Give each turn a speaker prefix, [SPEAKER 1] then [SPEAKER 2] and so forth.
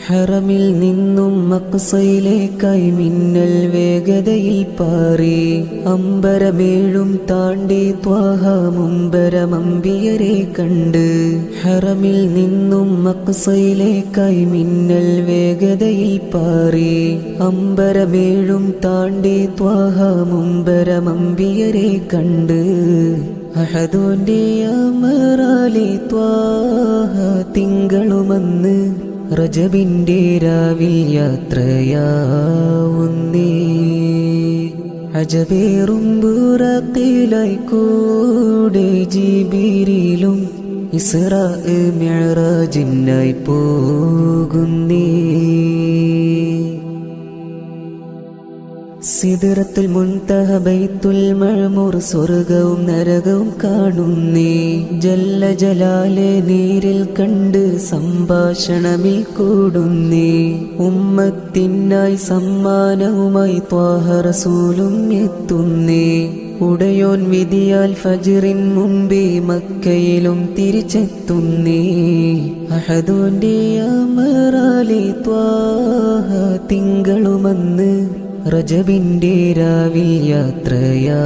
[SPEAKER 1] ഹറമിൽ നിന്നും അഖ്സയിലേക്കായി മിന്നൽ വേഗതയിൽ പാറി അമ്പരമേഴും താണ്ടി ത്വാഹ മുമ്പരമമ്പിയരെ കണ്ട്. ഹറമിൽ നിന്നും അഖ്സയിലേക്കായി മിന്നൽ വേഗതയിൽ പാറി അമ്പരമേഴും താണ്ടി ത്വാഹ മുമ്പരമമ്പിയരെ കണ്ട്. അഹദോന്റെ അമറാലി ത്വാഹ തിങ്കളുമന്ന് റജബിന്റെ രാവിൽ യാത്രയാവുന്നേ. അജബേറും ബുറഖിലായി കൂടെ ജിബിരിലും ഇസ്റാ മിഅ്റാജിനായി പോകുന്നേ. സിദ്റത്തുൽ മുൻതഹ ബൈത്തുൽ മഅ്മൂർ സ്വർഗവും നരകവും കാണുന്നേ. ജല്ല ജലാലെ നേരിൽ കണ്ട് സംഭാഷണമിൽ കൂടുന്നേ. ഉമ്മത്തിനായി സമ്മാനവുമായി ത്വാഹ റസൂലും എത്തുന്നേ. ഉടയോൻ വിധിയാൽ ഫജ്റിൻ മുമ്പേ മക്കയിലും തിരിച്ചെത്തുന്നേ. അഹദോന്റെ അമറാലി ത്വാഹ തിങ്കളുമന്ന് റജബിന്റെ രാവിൽ യാത്രയാവുന്നേ.